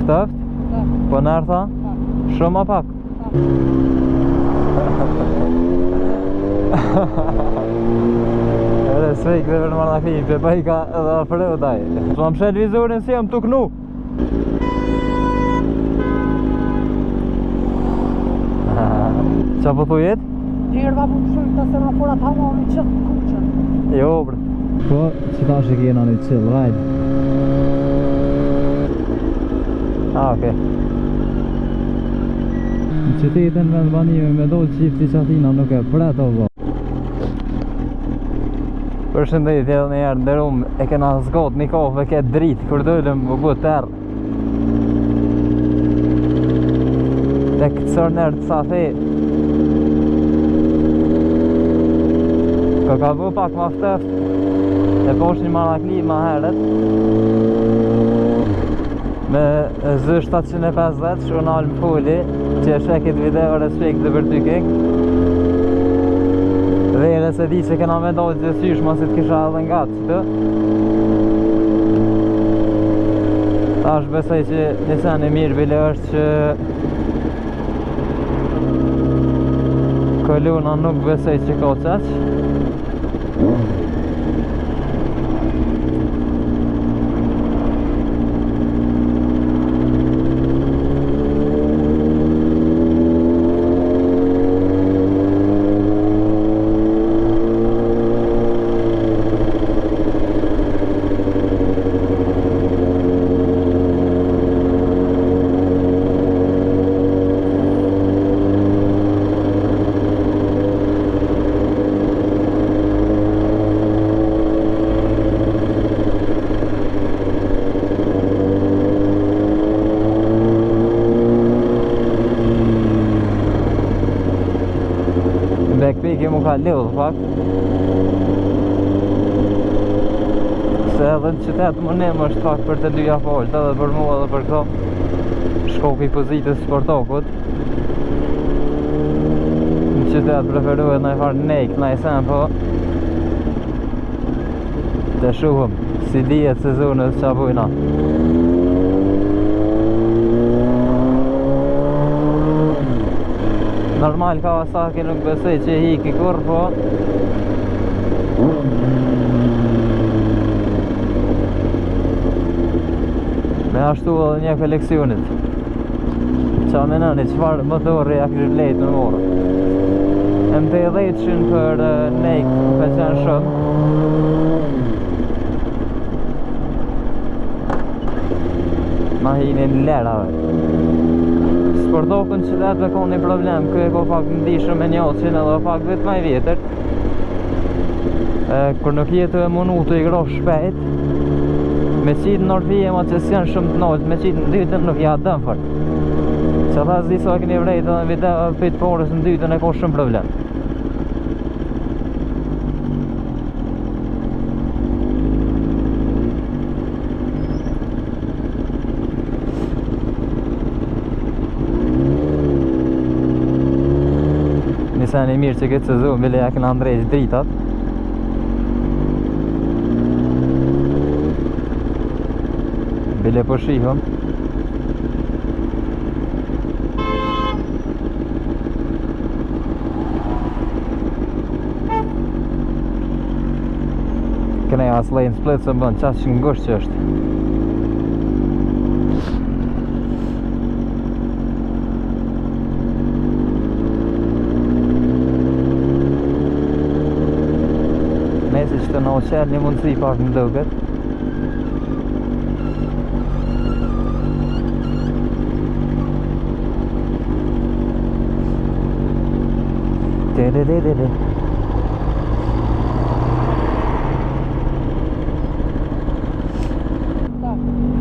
Ftëft? Po nërë tha? Shumë a pak? Edhe svejk dhe për në marrë në klin, që pa i ka edhe afreu taj. Së më pshet vizorin si jam të kënu. Qa po thu jetë? Gjerë va për shumë të semaforat hama në qëtë të kuqën. Jo, bre. Po, që ta shë kjena një qëllë, rajt. Okej. Në qytetin vend banime me do qifti qatina nuk e pret o bo. Përshëndetje edhe një herë ndërum e kena zgot një kohë ke dritë kur dëllëm më bu tërë. Dhe këtë sërë nërë të safi ka bu pak ma ftëft e posh një marakli ma herët me zë 750 që unë alë më fulli që e shekit video respekt dhe për ty kek dhe edhe se di se kena me dojtë gjësysh ma si të kisha edhe nga që të ta është besoj që një sen e mirë bile është që koluna nuk besoj që ka qaq backpacki mu ka lidhë pak se edhe në qytet më nem është pak për të dyja folët edhe për mua edhe për këto shkopi pozitës sportokut në qytet preferuhet në i farë nejk në i sen po të shuhëm si dijet sezonës qa bujna normal Kawasaki nuk besoj që e hiki kur, po me ashtu edhe një koleksionit qa menani qëfar motori a kërë vlejt me morë MT-10 për nejk më pëlqen shumë mahinin lerave sportokën që letë dhe ka një problem kë e ka pak ndishëm me njësin edhe pak vetë maj vjetër kër nuk jetë e munu të i grosh shpejt me qitë në orfije ma që s'janë shumë të nolët me qitë në dytën nuk ja dëmë fër që ta zdi sa këni vrejtë edhe në video pëjtë porës në dytën e ka shumë problem sen e mirë që këtë sezon bile ja këna ndrejsh dritat bile po shihëm këne as lejnë split së bënd qasë që ngusht që është mesi që të në oqer një mundësi pak në duket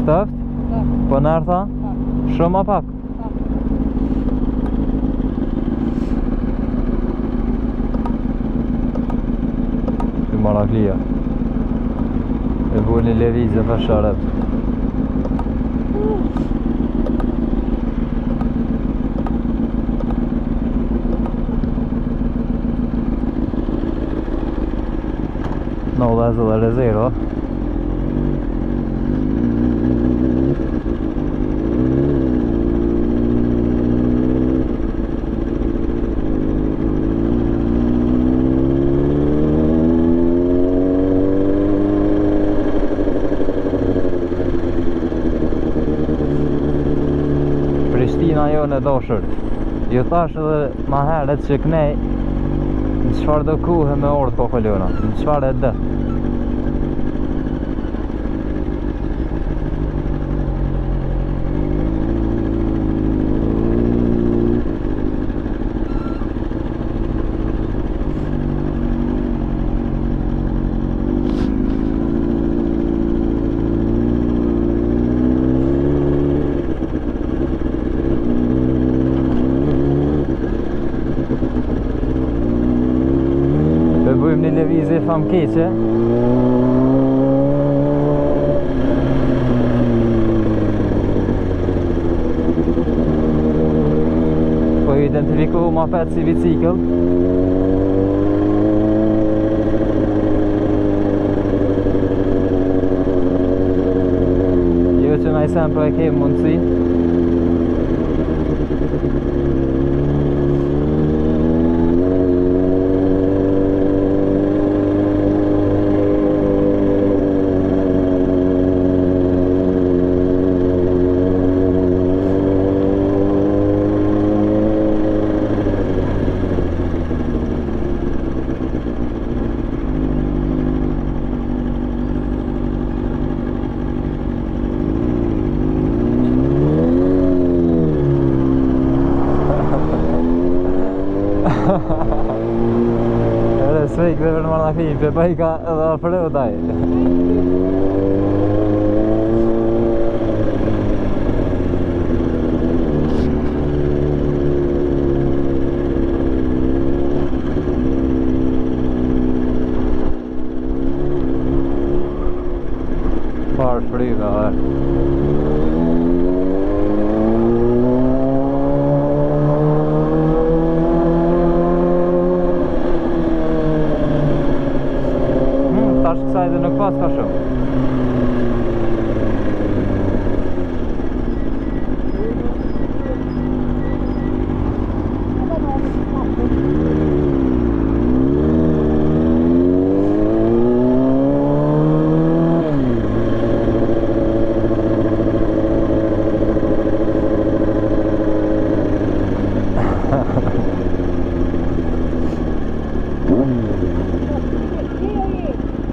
Ftëft? Po nërë tha? Shumë a pak? Maraklia e bu një levizë për sharet no dhe zë dhe zero Gjina jo në doshërt. Ju thash edhe ma herët që kënej në qëfar do kuhe me orët po kolona, në qëfar e dë. Bëjmë një lëvizje famkeqe. Po identifikohu ma petë si bicikl. Jo që na i sem po e kemë mundësi. Svejk dhe vërë marna film, që bëj ka edhe afrëu taj. Parë fryga dhe. Tash kësaj dhe nuk pas ka shumë.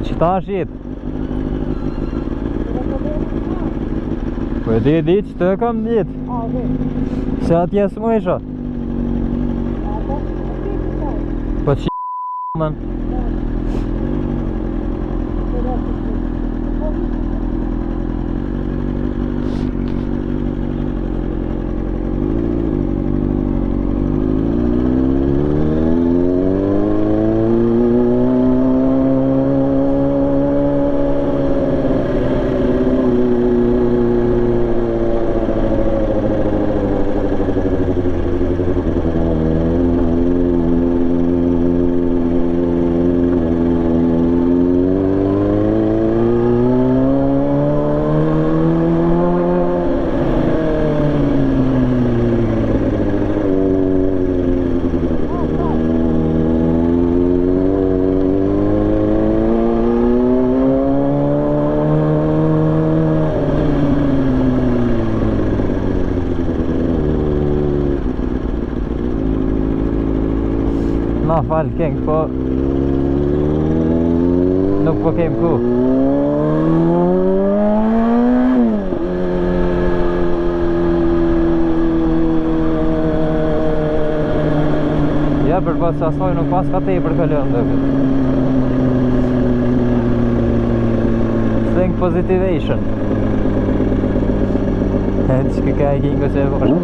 Qëta është jetë? Po e di që të kam jetë. Se atje së më isha. Po që mën. Na falë keng, po nuk po kem ku. Ja, për pas asoj nuk pas ka te i për këllon dhe këtë. Think positivation. Që ka e kingo që e vërë.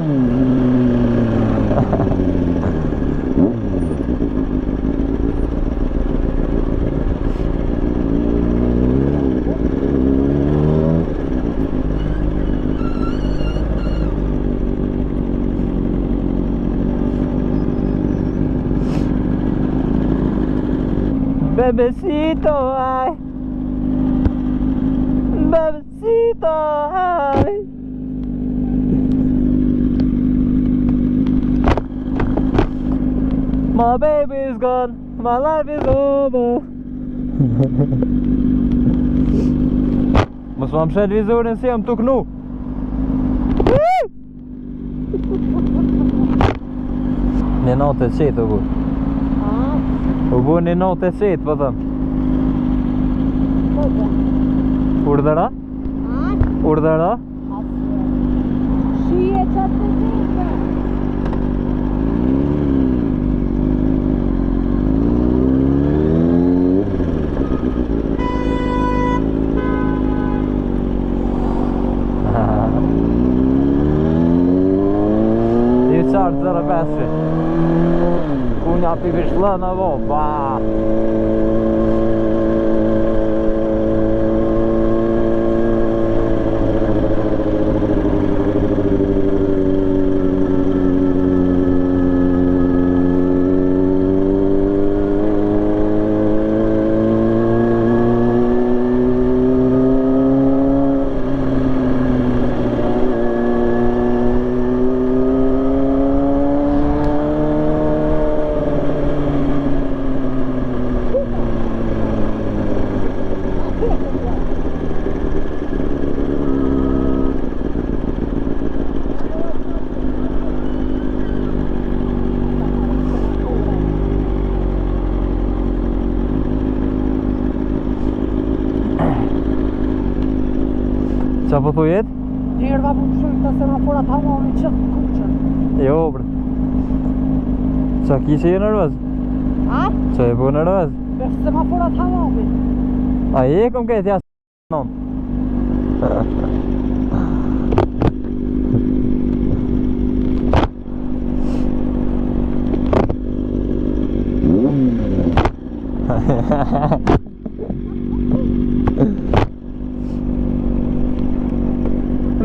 Bebecito, ay. Bebecito, ay. My baby is gone, my life is over. Mos më mshet vizorin si jam tuknu. Një natë e qetë u bu. U bu një natë e qetë, po thëm. Urdhëra? Urdhëra? Shije qatë të zhete. Një qartë 05. Unë api vishla në vo, ba! Qa po thu jetë? Njerëva mu të shumë të semaforat hamami qëtë të kuqën. Jo, bre. Qa ki që je nërvëz? A? Qa je po nërvëz? Për semaforat hamami. A je kom këtë jasë non?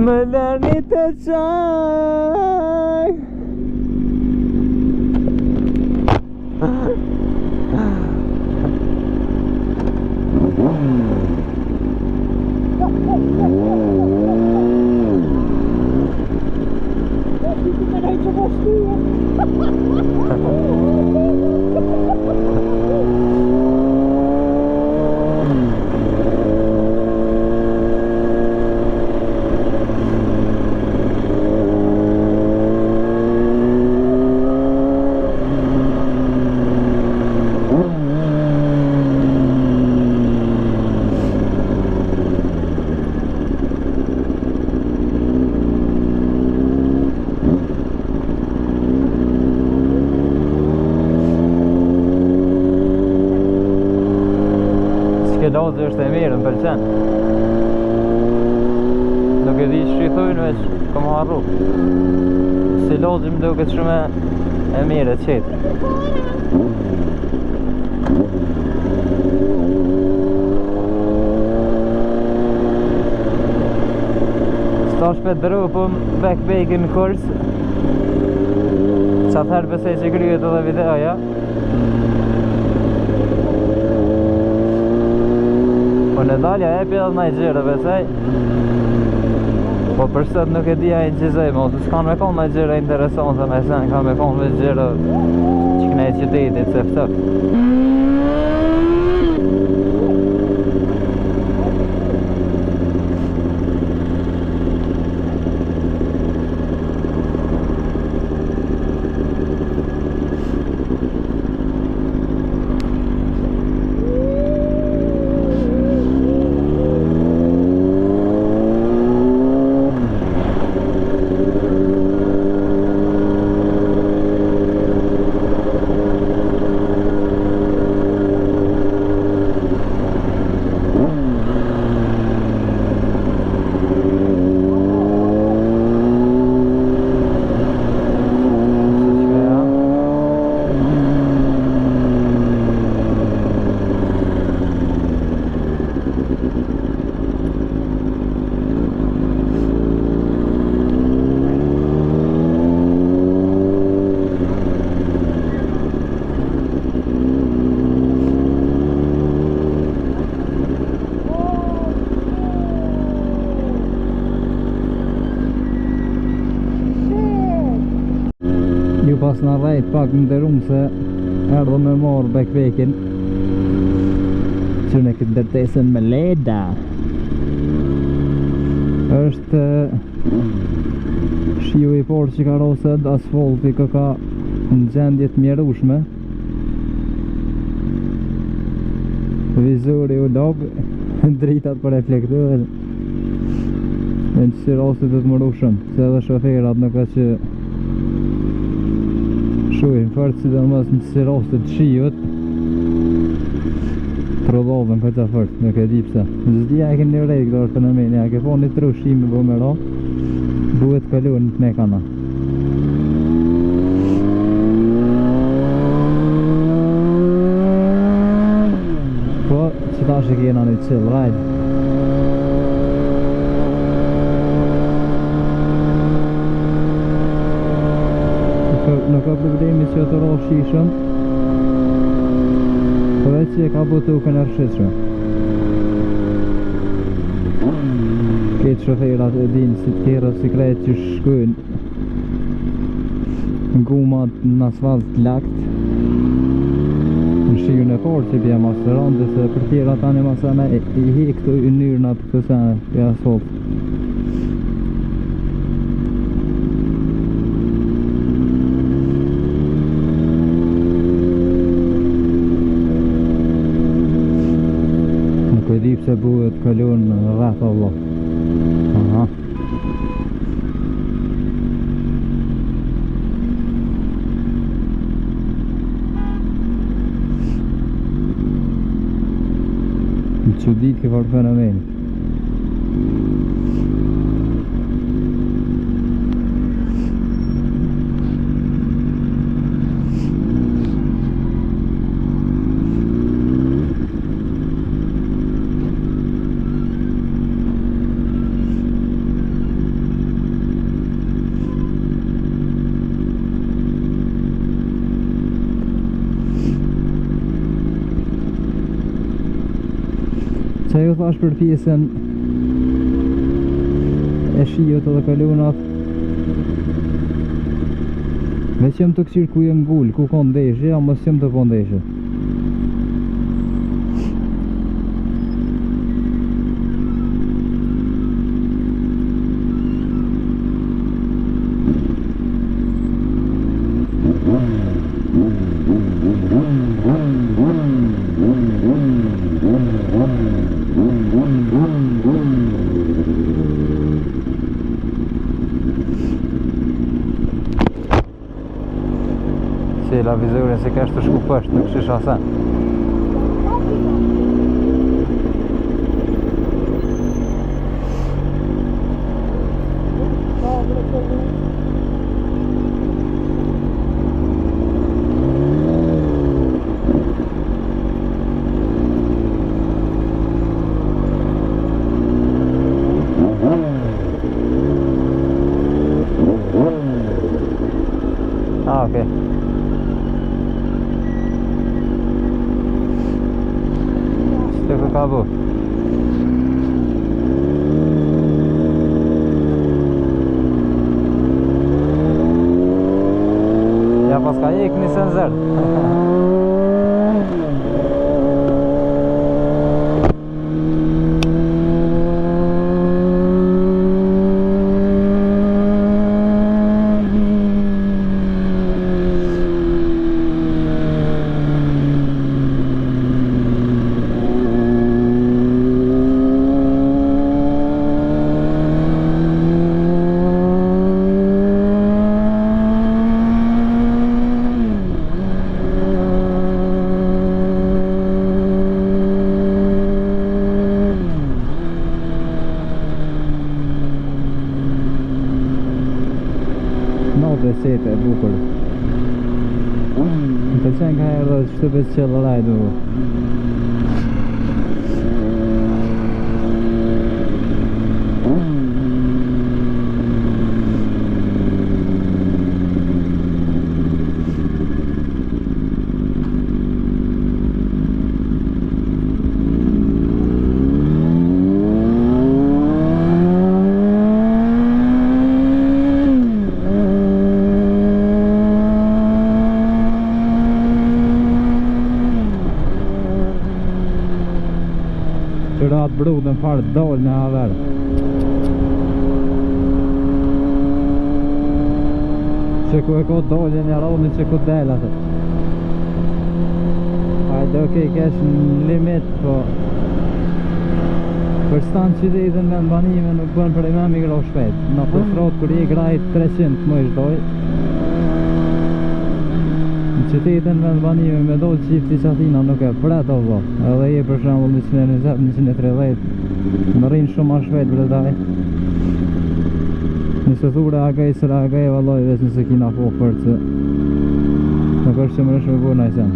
Më lërni të qaj. Lozi është e mirë, më pëlqen. Nuk e di që i thujnë veç, kom harru. Si lozi më duket shumë e mirë, e qetë. Sta shpet dru, po backbake në kurs. Qatëherë besej që kryet edhe videoja. Po në dalja e pjellë në i gjirë, besej. Po përset nuk e dija i gjizej, mo të s'kan me konë në i gjirë interesante me sen, ka me konë me gjirë që këne i qytetit, se ftëp. Pas në rejt pak më dërum se erdhë me morë backpackin që në këtë dërtesën me leda është Shiu I fortë që ka roset, asfalti ka në gjendje të mjerueshme. Vizori u log, dritat për reflektor. Në që roset të mërushëm, se edhe shoferat nuk ka që shujnë fort, sidomos në që roset të shiut. Prodhoven këta fort, nuk e di pse. Zdia e keni rejt këto është fenomeni, a ke po një tru shime bo me ro, duhet kalu në të mekana. Po, që ta shë kena një chill ride. Nuk ka problemi që të ro shishëm, po veç që e ka botu kënë rëshishëm. Këtë shoferat e din si të kera si krejt që shkujnë në gumat në asfalt lakt, në shijun e forë që bja masteron, dhe se për tjera tani masane I hektu I nyrnat kësane për asfalt. Nuk e di pse buhet kalon rreth Allah. Aha. Në çudit ke farë fenomeni. Që ju thash për pjesën e shiut edhe kalunat, me që më të këqyrë ku jem gull, ku ka ndeshje, a mos jem të po ndeshje. La vizorin se kesh të shku pësht, nuk shisha sen. Okay. Tylko kawu. Ja paska ik një senzer. Sete e bukur. Më pëlqen ka herë dhe shtëpës qëllë rajdu. Qërat brudën farë dollë në haverë. që ku e ko dolje një roni që ku del atë. Hajde, okej, kesh në limit, po për stanë qytetin me banime nuk bën për e me migro shpejt. Në të frot kër i grajt 300 më ishdoj. Në qytetin me banime me dojtë qifti qatina nuk e pret o vlo. Edhe je për shambull 120-130 më rinë shumë ma shpejt për taj. Nëse thura agaj së agaj valoj veç nëse kina po për që nuk është që më rëshme bu në i sen.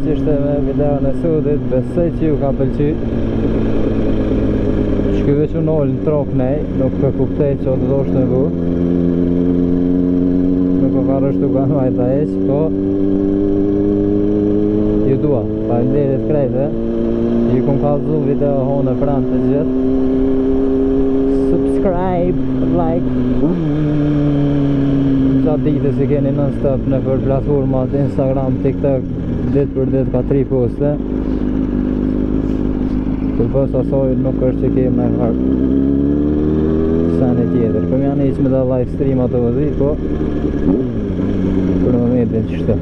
Ishte me videon e sudit, besoj që ju ka pëlqy. Shkyve që nëllë në trok nej, nuk për kuptej që o të doshtë në bu. Nuk o ka rështu ka në majta eq, po ju dua, pa nderit krejtë, ju kom kalzu video hone pranë të gjithë. Subscribe, like. Gjatë ditës i keni non-stop në për platformat Instagram, TikTok, dit për dit ka 3 poste. Për pos asoj nuk është që kemë në harë sani tjetër. Këm janë iq me da live stream ato vëzit, po për momentin qështë.